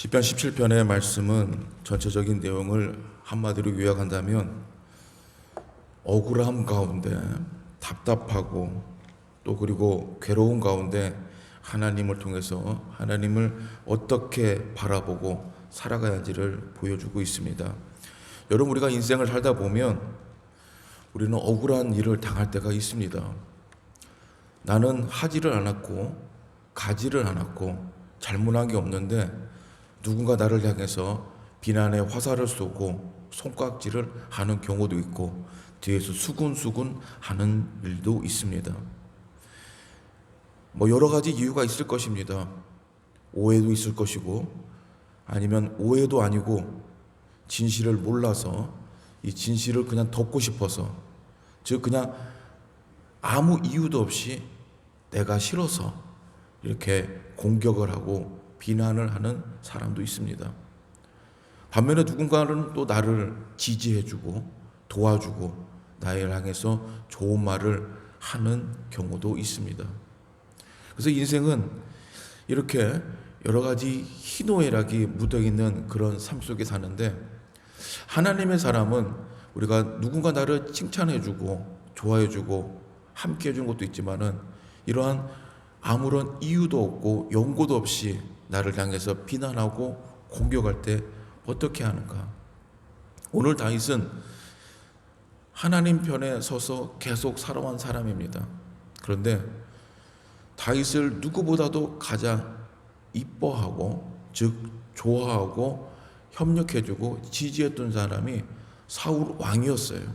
시편 17편의 말씀은 전체적인 내용을 한마디로 요약한다면 억울함 가운데 답답하고 또 그리고 괴로운 가운데 하나님을 통해서 하나님을 어떻게 바라보고 살아가야 할지를 보여주고 있습니다. 여러분, 우리가 인생을 살다 보면 우리는 억울한 일을 당할 때가 있습니다. 나는 하지를 않았고 가지를 않았고 잘못한 게 없는데 누군가 나를 향해서 비난의 화살을 쏘고 손깍지를 하는 경우도 있고 뒤에서 수군수군 하는 일도 있습니다. 여러 가지 이유가 있을 것입니다. 오해도 있을 것이고 아니면 오해도 아니고 진실을 몰라서 이 진실을 그냥 덮고 싶어서, 즉 그냥 아무 이유도 없이 내가 싫어서 이렇게 공격을 하고 비난을 하는 사람도 있습니다. 반면에 누군가는 또 나를 지지해주고 도와주고 나를 향해서 좋은 말을 하는 경우도 있습니다. 그래서 인생은 이렇게 여러 가지 희노애락이 묻어있는 그런 삶 속에 사는데, 하나님의 사람은 우리가 누군가 나를 칭찬해주고 좋아해주고 함께해준 것도 있지만은 이러한 아무런 이유도 없고 연고도 없이 나를 향해서 비난하고 공격할 때 어떻게 하는가? 오늘 다윗은 하나님 편에 서서 계속 살아온 사람입니다. 그런데 다윗을 누구보다도 가장 이뻐하고, 즉 좋아하고 협력해주고 지지했던 사람이 사울 왕이었어요.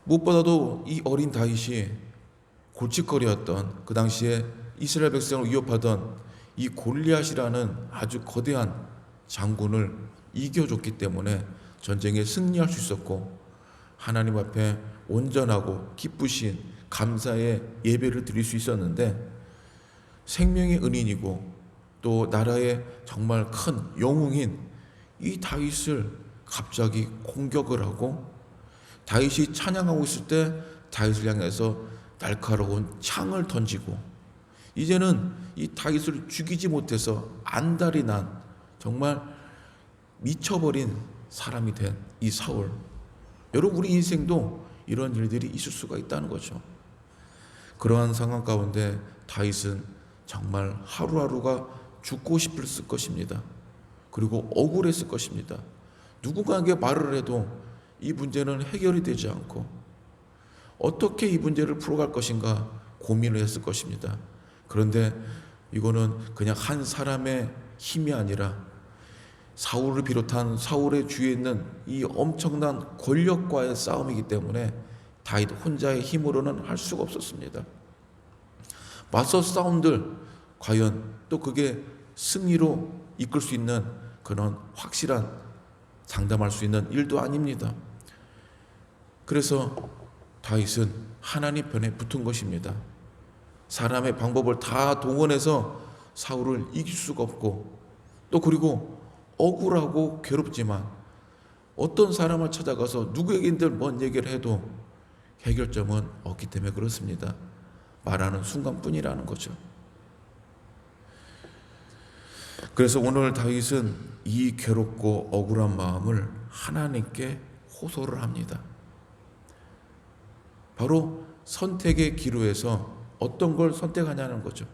무엇보다도 이 어린 다윗이 골칫거리였던, 그 당시에 이스라엘 백성을 위협하던 이 골리앗이라는 아주 거대한 장군을 이겨줬기 때문에 전쟁에 승리할 수 있었고, 하나님 앞에 온전하고 기쁘신 감사의 예배를 드릴 수 있었는데, 생명의 은인이고 또 나라의 정말 큰 영웅인 이 다윗을 갑자기 공격을 하고, 다윗이 찬양하고 있을 때 다윗을 향해서 날카로운 창을 던지고, 이제는 이 다윗을 죽이지 못해서 안달이 난 정말 미쳐버린 사람이 된 이 사울. 여러분, 우리 인생도 이런 일들이 있을 수가 있다는 거죠. 그러한 상황 가운데 다윗은 정말 하루하루가 죽고 싶었을 것입니다. 그리고 억울했을 것입니다. 누군가에게 말을 해도 이 문제는 해결이 되지 않고 어떻게 이 문제를 풀어갈 것인가 고민을 했을 것입니다. 그런데 이거는 그냥 한 사람의 힘이 아니라 사울을 비롯한 사울의 주위에 있는 이 엄청난 권력과의 싸움이기 때문에 다윗 혼자의 힘으로는 할 수가 없었습니다. 맞서 싸움들 과연 또 그게 승리로 이끌 수 있는 그런 확실한 장담할 수 있는 일도 아닙니다. 그래서 다윗은 하나님 편에 붙은 것입니다. 사람의 방법을 다 동원해서 사울을 이길 수가 없고, 또 그리고 억울하고 괴롭지만 어떤 사람을 찾아가서 누구에게든 뭔 얘기를 해도 해결점은 없기 때문에 그렇습니다. 말하는 순간뿐이라는 거죠. 그래서 오늘 다윗은 이 괴롭고 억울한 마음을 하나님께 호소를 합니다. 바로 선택의 기로에서 어떤 걸 선택하냐는 거죠.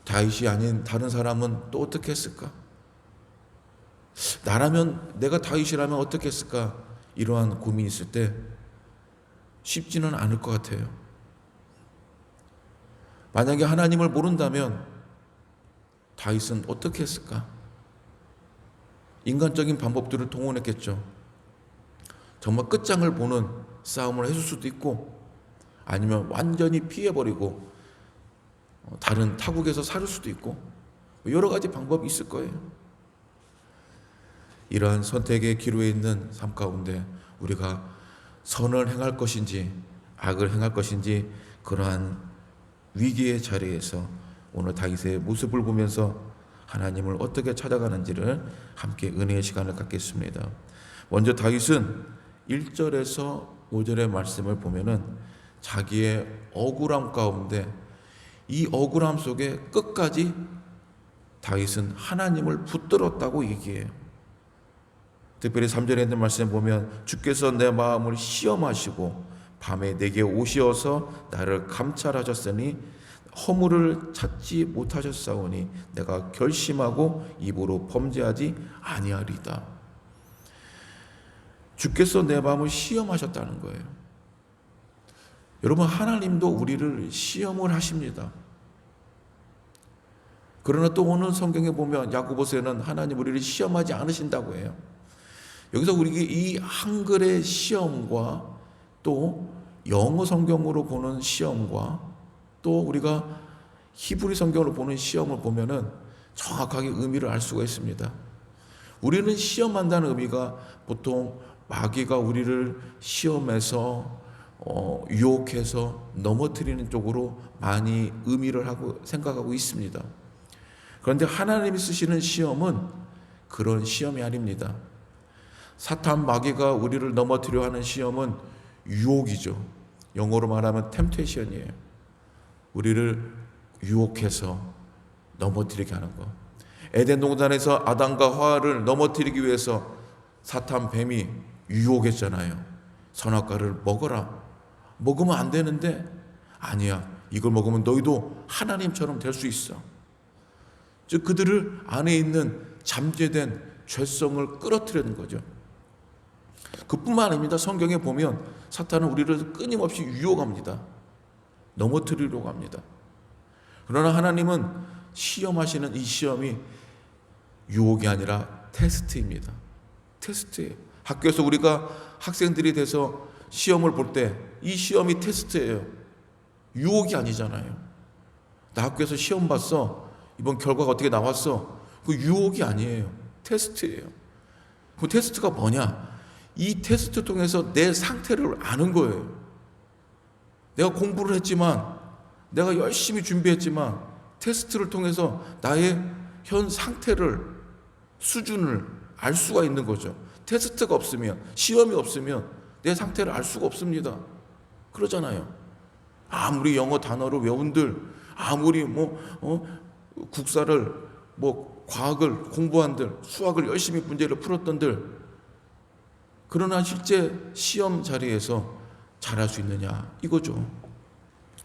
다윗이 아닌 다른 사람은 또 어떻게 했을까? 나라면, 내가 다윗이라면 어떻게 했을까? 이러한 고민이 있을 때 쉽지는 않을 것 같아요. 만약에 하나님을 모른다면 다윗은 어떻게 했을까? 인간적인 방법들을 동원했겠죠. 정말 끝장을 보는 싸움을 해줄 수도 있고, 아니면 완전히 피해버리고 다른 타국에서 살을 수도 있고, 여러 가지 방법이 있을 거예요. 이러한 선택의 기로에 있는 삶 가운데 우리가 선을 행할 것인지 악을 행할 것인지, 그러한 위기의 자리에서 오늘 다윗의 모습을 보면서 하나님을 어떻게 찾아가는지를 함께 은혜의 시간을 갖겠습니다. 먼저 다윗은 1절에서 5절의 말씀을 보면은 자기의 억울함 가운데 이 억울함 속에 끝까지 다윗은 하나님을 붙들었다고 얘기해요. 특별히 3절에 있는 말씀에 보면 주께서 내 마음을 시험하시고 밤에 내게 오시어서 나를 감찰하셨으니 허물을 찾지 못하셨사오니 내가 결심하고 입으로 범죄하지 아니하리다. 주께서 내 마음을 시험하셨다는 거예요. 여러분, 하나님도 우리를 시험을 하십니다. 그러나 또 오늘 성경에 보면 야고보서에는 하나님 우리를 시험하지 않으신다고 해요. 여기서 우리가 이 한글의 시험과 또 영어 성경으로 보는 시험과 또 우리가 히브리 성경으로 보는 시험을 보면은 정확하게 의미를 알 수가 있습니다. 우리는 시험한다는 의미가 보통 마귀가 우리를 시험해서 유혹해서 넘어뜨리는 쪽으로 많이 의미를 하고 생각하고 있습니다. 그런데 하나님이 쓰시는 시험은 그런 시험이 아닙니다. 사탄 마귀가 우리를 넘어뜨려 하는 시험은 유혹이죠. 영어로 말하면 템테이션이에요. 우리를 유혹해서 넘어뜨리게 하는 거. 에덴 동산에서 아담과 하와를 넘어뜨리기 위해서 사탄 뱀이 유혹했잖아요. 선악과를 먹어라. 먹으면 안 되는데 아니야. 이걸 먹으면 너희도 하나님처럼 될 수 있어. 즉 그들을 안에 있는 잠재된 죄성을 끌어들이는 거죠. 그뿐만 아닙니다. 성경에 보면 사탄은 우리를 끊임없이 유혹합니다. 넘어뜨리려고 합니다. 그러나 하나님은 시험하시는 이 시험이 유혹이 아니라 테스트입니다. 테스트예요. 학교에서 우리가 학생들이 돼서 시험을 볼 때 이 시험이 테스트예요. 유혹이 아니잖아요. 나 학교에서 시험 봤어. 이번 결과가 어떻게 나왔어. 그 유혹이 아니에요. 테스트예요. 그 테스트가 뭐냐? 이 테스트 통해서 내 상태를 아는 거예요. 내가 공부를 했지만, 내가 열심히 준비했지만 테스트를 통해서 나의 현 상태를, 수준을 알 수가 있는 거죠. 테스트가 없으면, 시험이 없으면 내 상태를 알 수가 없습니다. 그러잖아요. 아무리 영어 단어를 외운들, 아무리 국사를 과학을 공부한들, 수학을 열심히 문제를 풀었던들, 그러나 실제 시험 자리에서 잘할 수 있느냐 이거죠.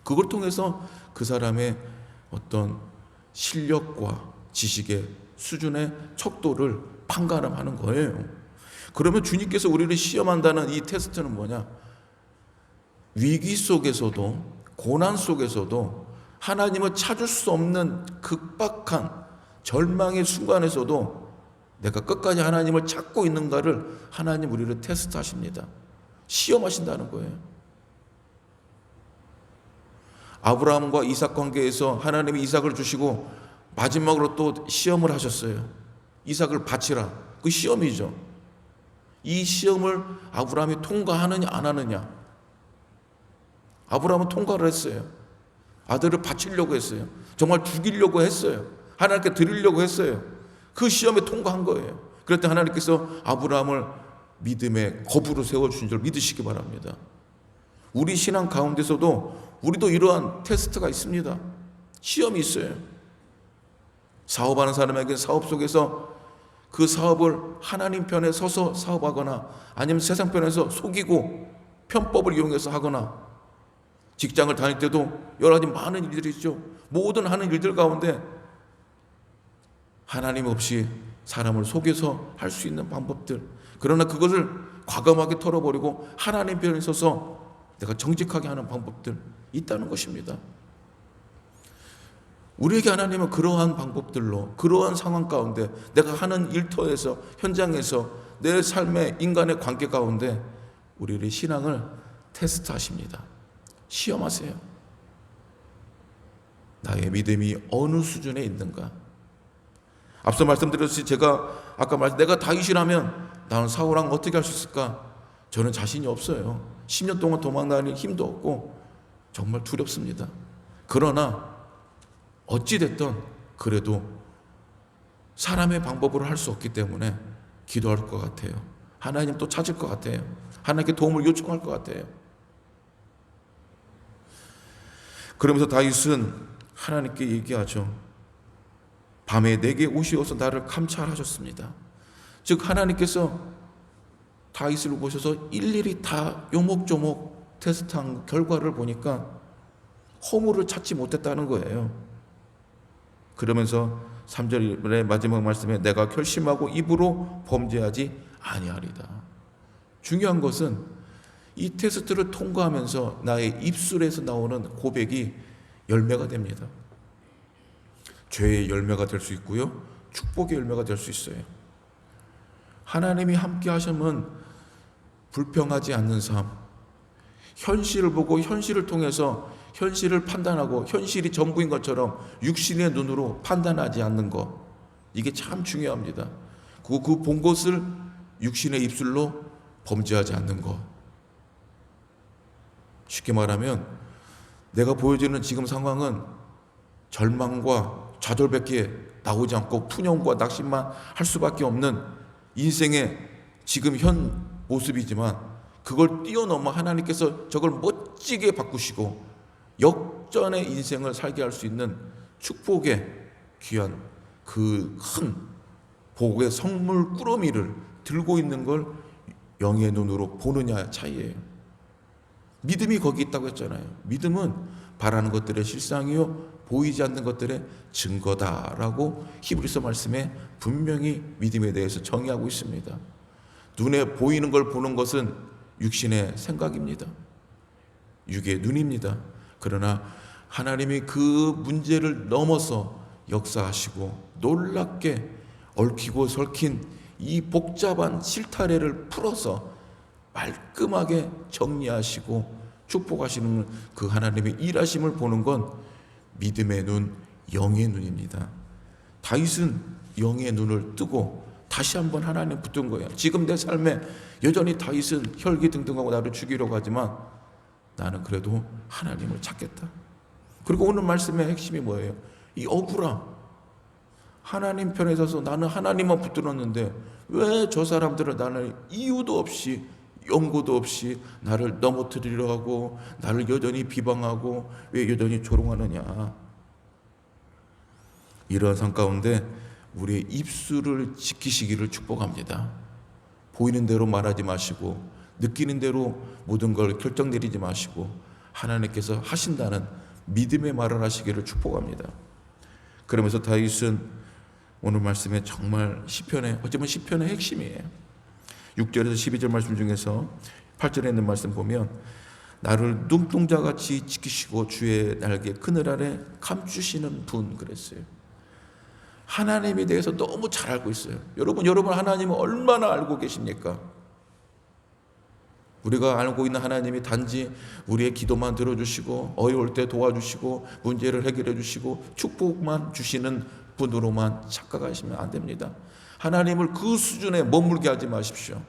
그걸 통해서 그 사람의 어떤 실력과 지식의 수준의 척도를 판가름하는 거예요. 그러면 주님께서 우리를 시험한다는 이 테스트는 뭐냐? 위기 속에서도, 고난 속에서도, 하나님을 찾을 수 없는 극박한 절망의 순간에서도 내가 끝까지 하나님을 찾고 있는가를 하나님 우리를 테스트하십니다. 시험하신다는 거예요. 아브라함과 이삭 관계에서 하나님이 이삭을 주시고 마지막으로 또 시험을 하셨어요. 이삭을 바치라. 그 시험이죠. 이 시험을 아브라함이 통과하느냐 안 하느냐. 아브라함은 통과를 했어요. 아들을 바치려고 했어요. 정말 죽이려고 했어요. 하나님께 드리려고 했어요. 그 시험에 통과한 거예요. 그럴 때 하나님께서 아브라함을 믿음의 거부로 세워주신 줄 믿으시기 바랍니다. 우리 신앙 가운데서도 우리도 이러한 테스트가 있습니다. 시험이 있어요. 사업하는 사람에게 사업 속에서 그 사업을 하나님 편에 서서 사업하거나 아니면 세상 편에서 속이고 편법을 이용해서 하거나, 직장을 다닐 때도 여러 가지 많은 일들이 있죠. 모든 하는 일들 가운데 하나님 없이 사람을 속여서 할 수 있는 방법들, 그러나 그것을 과감하게 털어버리고 하나님 편에 서서 내가 정직하게 하는 방법들 있다는 것입니다. 우리에게 하나님은 그러한 방법들로, 그러한 상황 가운데, 내가 하는 일터에서, 현장에서, 내 삶의 인간의 관계 가운데 우리의 신앙을 테스트하십니다. 시험하세요. 나의 믿음이 어느 수준에 있는가? 앞서 말씀드렸듯이 제가 아까 내가 다윗이라면 나는 사울왕 어떻게 할 수 있을까? 저는 자신이 없어요. 10년 동안 도망다닐 힘도 없고 정말 두렵습니다. 그러나 어찌됐든 그래도 사람의 방법으로 할 수 없기 때문에 기도할 것 같아요. 하나님 또 찾을 것 같아요. 하나님께 도움을 요청할 것 같아요. 그러면서 다윗은 하나님께 얘기하죠. 밤에 내게 오시어서 나를 감찰하셨습니다. 즉 하나님께서 다윗을 보셔서 일일이 다 요목조목 테스트한 결과를 보니까 허물을 찾지 못했다는 거예요. 그러면서 3절의 마지막 말씀에 내가 결심하고 입으로 범죄하지 아니하리다. 중요한 것은 이 테스트를 통과하면서 나의 입술에서 나오는 고백이 열매가 됩니다. 죄의 열매가 될 수 있고요, 축복의 열매가 될 수 있어요. 하나님이 함께 하시면 불평하지 않는 삶, 현실을 보고 현실을 통해서 현실을 판단하고 현실이 전부인 것처럼 육신의 눈으로 판단하지 않는 것, 이게 참 중요합니다. 그 본 것을 육신의 입술로 범죄하지 않는 것. 쉽게 말하면 내가 보여지는 지금 상황은 절망과 좌절밖에 나오지 않고 푸념과 낙심만 할 수밖에 없는 인생의 지금 현 모습이지만, 그걸 뛰어넘어 하나님께서 저걸 멋지게 바꾸시고 역전의 인생을 살게 할 수 있는 축복의 귀한 그 큰 복의 성물 꾸러미를 들고 있는 걸 영의 눈으로 보느냐 차이예요. 믿음이 거기 있다고 했잖아요. 믿음은 바라는 것들의 실상이요 보이지 않는 것들의 증거다라고 히브리서 말씀에 분명히 믿음에 대해서 정의하고 있습니다. 눈에 보이는 걸 보는 것은 육신의 생각입니다. 육의 눈입니다. 그러나 하나님이 그 문제를 넘어서 역사하시고 놀랍게 얽히고 설킨 이 복잡한 실타래를 풀어서 말끔하게 정리하시고 축복하시는 그 하나님의 일하심을 보는 건 믿음의 눈, 영의 눈입니다. 다윗은 영의 눈을 뜨고 다시 한번 하나님 붙든 거예요. 지금 내 삶에 여전히 다윗은 혈기등등하고 나를 죽이려고 하지만 나는 그래도 하나님을 찾겠다. 그리고 오늘 말씀의 핵심이 뭐예요? 이 억울함. 하나님 편에 서서 나는 하나님만 붙들었는데 왜 저 사람들은 나를 이유도 없이 연고도 없이 나를 넘어뜨리려 하고 나를 여전히 비방하고 왜 여전히 조롱하느냐. 이러한 삶 가운데 우리의 입술을 지키시기를 축복합니다. 보이는 대로 말하지 마시고 느끼는 대로 모든 걸 결정 내리지 마시고 하나님께서 하신다는 믿음의 말을 하시기를 축복합니다. 그러면서 다윗은 오늘 말씀에 정말 시편의 어쩌면 시편의 핵심이에요. 6절에서 12절 말씀 중에서 8절에 있는 말씀 보면 나를 눈동자같이 지키시고 주의 날개 그늘 아래 감추시는 분 그랬어요. 하나님에 대해서 너무 잘 알고 있어요. 여러분 하나님을 얼마나 알고 계십니까? 우리가 알고 있는 하나님이 단지 우리의 기도만 들어주시고 어려울 때 도와주시고 문제를 해결해 주시고 축복만 주시는 분으로만 착각하시면 안 됩니다. 하나님을 그 수준에 머물게 하지 마십시오.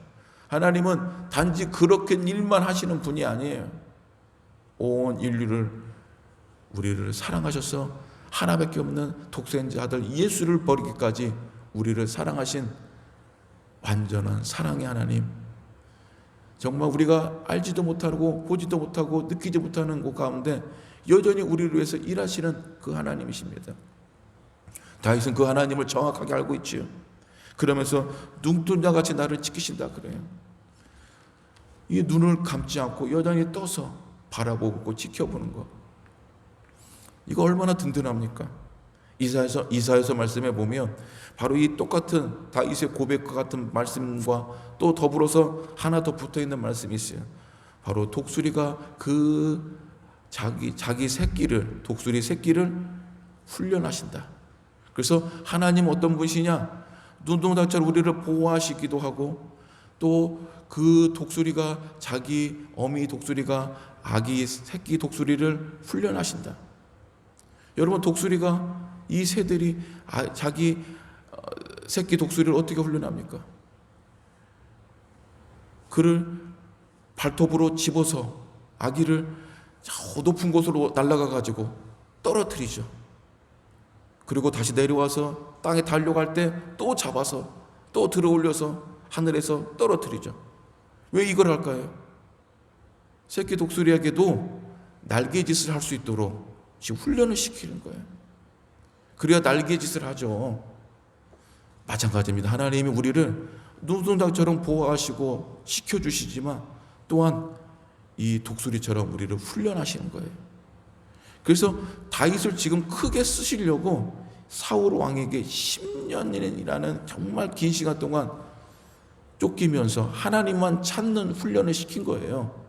하나님은 단지 그렇게 일만 하시는 분이 아니에요. 온 인류를 우리를 사랑하셔서 하나밖에 없는 독생자 아들 예수를 버리기까지 우리를 사랑하신 완전한 사랑의 하나님. 정말 우리가 알지도 못하고 보지도 못하고 느끼지 못하는 곳 가운데 여전히 우리를 위해서 일하시는 그 하나님이십니다. 다윗은 그 하나님을 정확하게 알고 있지요. 그러면서 눈동자같이 나를 지키신다 그래요. 이 눈을 감지 않고 여전히 떠서 바라보고 지켜보는 것, 이거 얼마나 든든합니까? 이사야서 말씀에 보면 바로 이 똑같은 다윗의 고백과 같은 말씀과 또 더불어서 하나 더 붙어있는 말씀이 있어요. 바로 독수리가 그 자기 새끼를, 독수리 새끼를 훈련하신다. 그래서 하나님 어떤 분이시냐? 눈동자처럼 우리를 보호하시기도 하고 또 그 독수리가 자기 어미 독수리가 아기 새끼 독수리를 훈련하신다. 여러분 독수리가 이 새들이 자기 새끼 독수리를 어떻게 훈련합니까? 그를 발톱으로 집어서 아기를 저 높은 곳으로 날아가 가지고 떨어뜨리죠. 그리고 다시 내려와서 땅에 달려갈 때 또 잡아서 또 들어 올려서 하늘에서 떨어뜨리죠. 왜 이걸 할까요? 새끼 독수리에게도 날개짓을 할 수 있도록 지금 훈련을 시키는 거예요. 그래야 날개짓을 하죠. 마찬가지입니다. 하나님이 우리를 눈동자처럼 보호하시고 지켜주시지만 또한 이 독수리처럼 우리를 훈련하시는 거예요. 그래서 다윗을 지금 크게 쓰시려고 사울 왕에게 10년이라는 정말 긴 시간 동안 쫓기면서 하나님만 찾는 훈련을 시킨 거예요.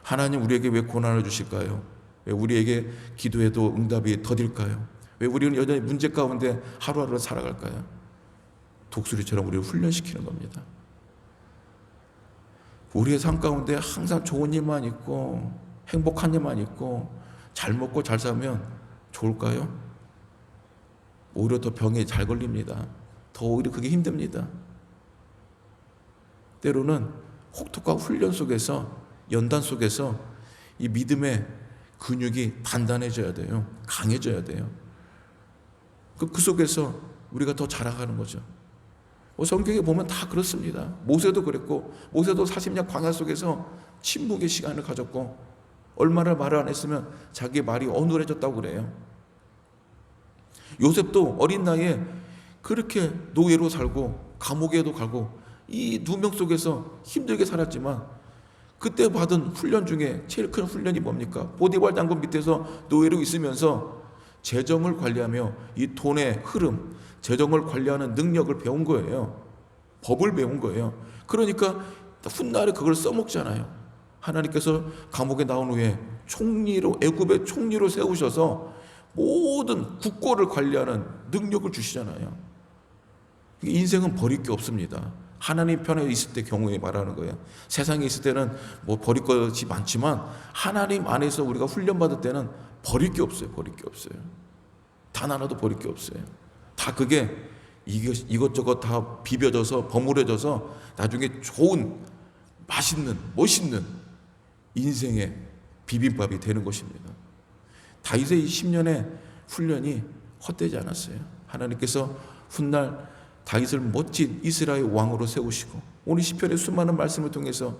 하나님 우리에게 왜 고난을 주실까요? 왜 우리에게 기도해도 응답이 더딜까요? 왜 우리는 여전히 문제 가운데 하루하루 살아갈까요? 독수리처럼 우리를 훈련시키는 겁니다. 우리의 삶 가운데 항상 좋은 일만 있고 행복한 일만 있고 잘 먹고 잘 살면 좋을까요? 오히려 더 병에 잘 걸립니다. 더 오히려 그게 힘듭니다. 때로는 혹독한 훈련 속에서, 연단 속에서 이 믿음의 근육이 단단해져야 돼요. 강해져야 돼요. 그 속에서 우리가 더 자라가는 거죠. 성경에 보면 다 그렇습니다. 모세도 그랬고, 모세도 40년 광야 속에서 침묵의 시간을 가졌고, 얼마나 말을 안 했으면 자기 말이 어눌해졌다고 그래요. 요셉도 어린 나이에 그렇게 노예로 살고 감옥에도 가고 이 누명 속에서 힘들게 살았지만 그때 받은 훈련 중에 제일 큰 훈련이 뭡니까? 보디발 장군 밑에서 노예로 있으면서 재정을 관리하며 이 돈의 흐름, 재정을 관리하는 능력을 배운 거예요. 법을 배운 거예요. 그러니까 훗날에 그걸 써먹잖아요. 하나님께서 감옥에 나온 후에 총리로, 애굽의 총리로 세우셔서 모든 국고를 관리하는 능력을 주시잖아요. 인생은 버릴 게 없습니다. 하나님 편에 있을 때 경우에 말하는 거예요. 세상에 있을 때는 뭐 버릴 것이 많지만 하나님 안에서 우리가 훈련받을 때는 버릴 게 없어요. 버릴 게 없어요. 단 하나도 버릴 게 없어요. 다 그게 이것저것 다 비벼져서 버무려져서 나중에 좋은, 맛있는, 멋있는 인생의 비빔밥이 되는 것입니다. 다윗의 이 10년의 훈련이 헛되지 않았어요. 하나님께서 훗날 다윗을 멋진 이스라엘 왕으로 세우시고 오늘 시편의 수많은 말씀을 통해서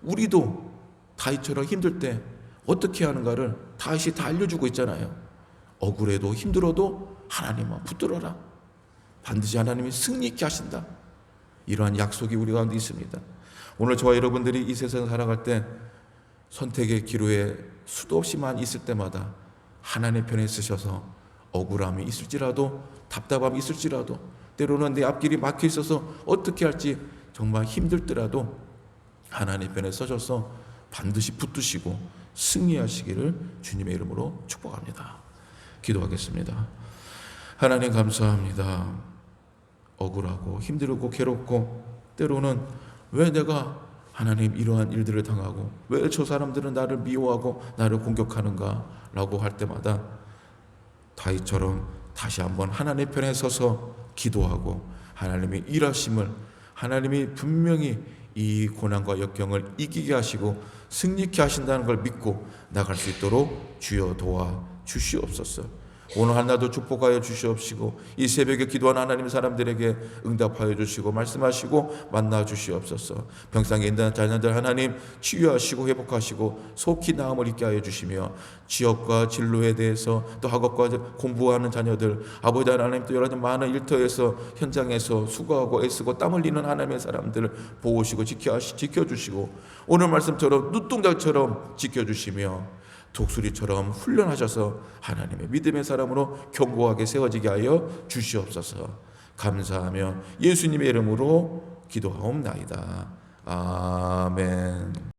우리도 다윗처럼 힘들 때 어떻게 하는가를 다윗이 다 알려주고 있잖아요. 억울해도 힘들어도 하나님만 붙들어라. 반드시 하나님이 승리 있게 하신다. 이러한 약속이 우리 가운데 있습니다. 오늘 저와 여러분들이 이 세상을 살아갈 때 선택의 기로에 수도 없이 많이 있을 때마다 하나님의 편에 서셔서 억울함이 있을지라도 답답함이 있을지라도 때로는 내 앞길이 막혀 있어서 어떻게 할지 정말 힘들더라도 하나님 편에 서셔서 반드시 붙드시고 승리하시기를 주님의 이름으로 축복합니다. 기도하겠습니다. 하나님 감사합니다. 억울하고 힘들고 괴롭고 때로는 왜 내가 하나님 이러한 일들을 당하고 왜 저 사람들은 나를 미워하고 나를 공격하는가 라고 할 때마다 다윗처럼 다시 한번 하나님의 편에 서서 기도하고 하나님의 일하심을, 하나님이 분명히 이 고난과 역경을 이기게 하시고 승리케 하신다는 걸 믿고 나갈 수 있도록 주여 도와 주시옵소서. 오늘 하나도 축복하여 주시옵시고 이 새벽에 기도한 하나님 사람들에게 응답하여 주시고 말씀하시고 만나 주시옵소서. 병상에 있는 자녀들 하나님 치유하시고 회복하시고 속히 나음을 있게 하여 주시며 지역과 진로에 대해서 또 학업과 공부하는 자녀들 아버지 하나님 또 여러 많은 일터에서 현장에서 수고하고 애쓰고 땀 흘리는 하나님의 사람들을 보호하시고 지켜주시고 오늘 말씀처럼 눈동자처럼 지켜주시며 독수리처럼 훈련하셔서 하나님의 믿음의 사람으로 견고하게 세워지게 하여 주시옵소서. 감사하며 예수님의 이름으로 기도하옵나이다. 아멘.